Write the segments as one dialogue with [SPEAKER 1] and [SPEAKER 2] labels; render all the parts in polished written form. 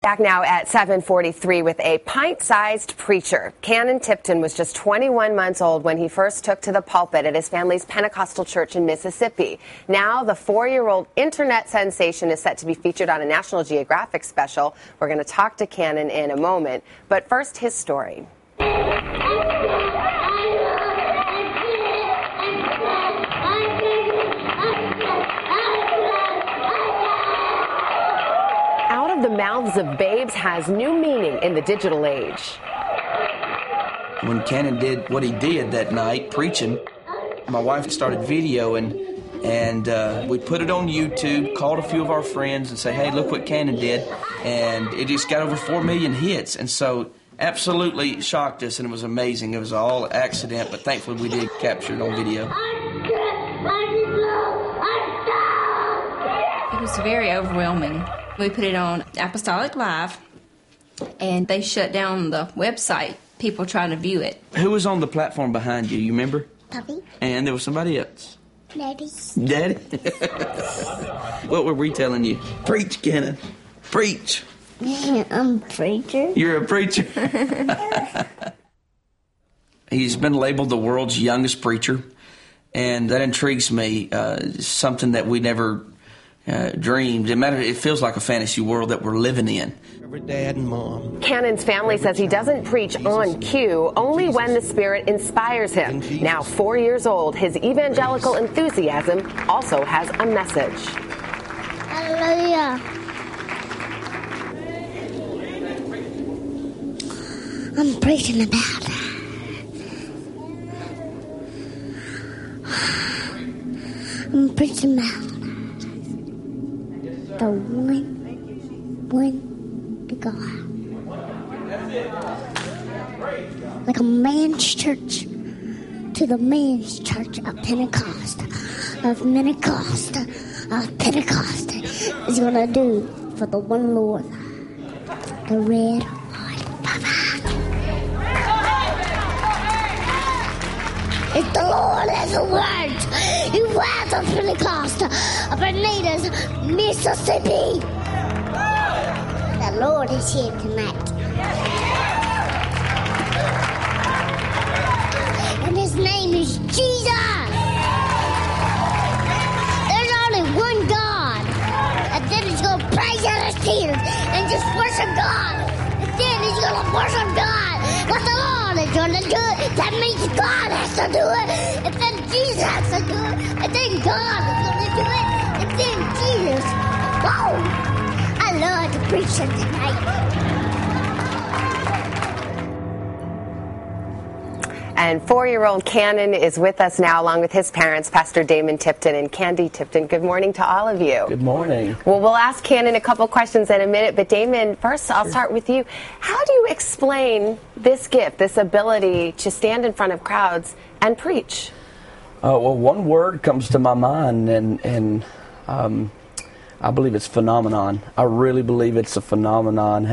[SPEAKER 1] Back now at 7:43 with a pint-sized preacher. Kenon Tipton was just 21 months old when he first took to the pulpit at his family's Pentecostal church in Mississippi. Now the 4-year-old internet sensation is set to be featured on a National Geographic special. We're going to talk to Kenon in a moment, but first his story. Out of the mouths of babes has new meaning in the digital age.
[SPEAKER 2] When Kenon did what he did that night, preaching, my wife started videoing, and we put it on YouTube, called a few of our friends and say, hey, look what Kenon did, and it just got over 4 million hits, and so absolutely shocked us, and it was amazing. It was all accident, but thankfully we did capture it on video.
[SPEAKER 3] It was very overwhelming. We put it on Apostolic Live, and they shut down the website, people trying to view it.
[SPEAKER 2] Who was on the platform behind you, you remember?
[SPEAKER 4] Puppy.
[SPEAKER 2] And there was somebody else.
[SPEAKER 4] Daddy.
[SPEAKER 2] Daddy? What were we telling you? Preach, Kenon. Preach.
[SPEAKER 4] I'm a preacher.
[SPEAKER 2] You're a preacher. He's been labeled the world's youngest preacher, and that intrigues me. Something that we never dreamed. It feels like a fantasy world that we're living in.
[SPEAKER 5] Dad and Mom.
[SPEAKER 1] Kenon's family says he doesn't preach on cue, only when the Spirit inspires him. Now 4 years old, his evangelical enthusiasm also has a message.
[SPEAKER 4] Hallelujah. I'm preaching about I'm preaching about the one God. Like a man's church to the man's church of Pentecost. Pentecost is going to do for the one Lord, the red, white, Papa. If the Lord has the words, He was of Pentecost, of Anita's, Mississippi. The Lord is here tonight. And His name is Jesus. There's only one God. And then He's going to praise out His tears and just worship God. And then He's going to worship God. But the Lord is going to do it. That means God has to do it. And then Jesus has to do it. And then God is going to do it. And then Jesus. Whoa! I love to preach tonight.
[SPEAKER 1] And 4-year-old Kenon is with us now, along with his parents, Pastor Damon Tipton and Candy Tipton. Good morning to all of you.
[SPEAKER 5] Good morning.
[SPEAKER 1] Well, we'll ask Kenon a couple questions in a minute, but Damon, first I'll start with you. How do you explain this gift, this ability to stand in front of crowds and preach?
[SPEAKER 5] Well, one word comes to my mind, and I believe it's phenomenon. I really believe it's a phenomenon,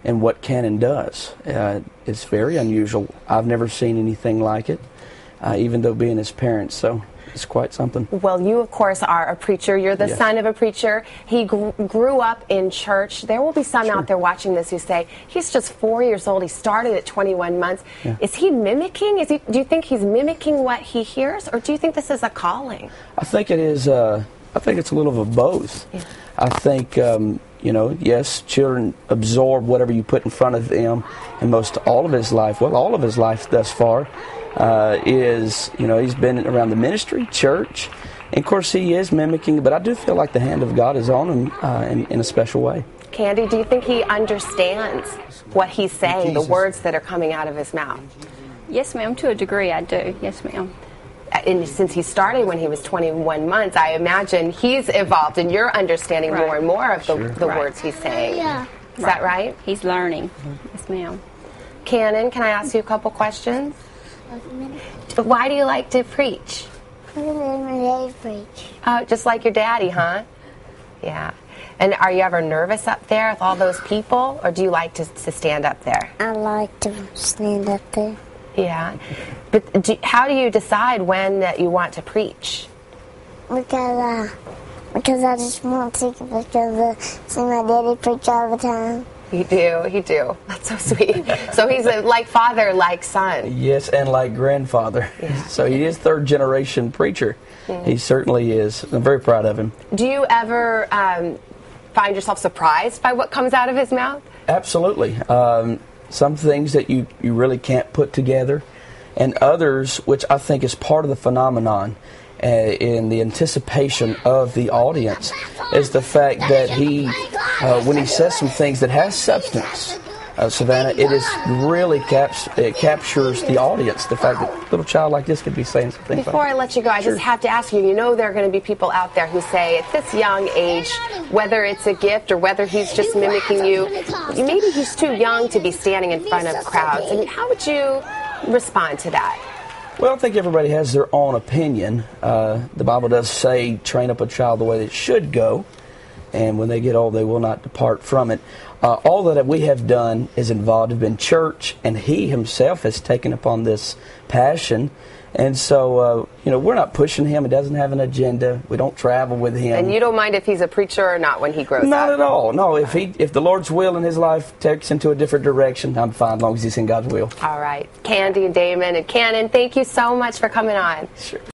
[SPEAKER 5] and what Kenon does. It's very unusual. I've never seen anything like it, even though being his parents, so it's quite something.
[SPEAKER 1] Well, you, of course, are a preacher. You're the son of a preacher. He grew up in church. There will be some out there watching this who say, he's just 4 years old. He started at 21 months. Yeah. Is he mimicking? Do you think he's mimicking what he hears, or do you think this is a calling?
[SPEAKER 5] I think it is. I think it's a little of both. Yeah. I think, yes, children absorb whatever you put in front of them, and all of his life thus far is, he's been around the ministry, church, and of course he is mimicking, but I do feel like the hand of God is on him in a special way.
[SPEAKER 1] Candy, do you think he understands what he's saying, the words that are coming out of his mouth?
[SPEAKER 3] Yes, ma'am, to a degree I do. Yes, ma'am.
[SPEAKER 1] And since he started when he was 21 months, I imagine he's evolved and you're understanding more and more of the words he's saying.
[SPEAKER 4] Yeah.
[SPEAKER 1] Is that right?
[SPEAKER 3] He's learning. Yes, ma'am.
[SPEAKER 1] Kenon, can I ask you a couple questions? Why do you like to preach?
[SPEAKER 4] Because my daddy preach.
[SPEAKER 1] Oh, just like your daddy, huh? Yeah. And are you ever nervous up there with all those people, or do you like to stand up there?
[SPEAKER 4] I like to stand up there.
[SPEAKER 1] Yeah. But how do you decide when that you want to preach?
[SPEAKER 4] Because Because I just want to take a picture of the see my daddy preach all the time.
[SPEAKER 1] You do. That's so sweet. So he's like father, like son.
[SPEAKER 5] Yes, and like grandfather.
[SPEAKER 1] Yeah.
[SPEAKER 5] So he is third generation preacher. He certainly is. I'm very proud of him.
[SPEAKER 1] Do you ever find yourself surprised by what comes out of his mouth?
[SPEAKER 5] Absolutely. Some things that you really can't put together, and others, which I think is part of the phenomenon in the anticipation of the audience, is the fact that he, when he says some things that has substance, Savannah, it is really it captures the audience. The fact that a little child like this could be saying something.
[SPEAKER 1] Before I let you go, I just have to ask you, there are going to be people out there who say at this young age, whether it's a gift or whether he's just mimicking you, maybe he's too young to be standing in front of crowds. I mean, how would you respond to that?
[SPEAKER 5] Well, I think everybody has their own opinion. The Bible does say, train up a child the way they should go, and when they get old, they will not depart from it. All that we have done is involved in church, and he himself has taken upon this passion. And so, we're not pushing him. He doesn't have an agenda. We don't travel with him.
[SPEAKER 1] And you don't mind if he's a preacher or not when he grows up?
[SPEAKER 5] Not at all. No, if the Lord's will in his life takes him to a different direction, I'm fine as long as he's in God's will.
[SPEAKER 1] All right. Candy and Damon and Kenon, thank you so much for coming on.
[SPEAKER 5] Sure.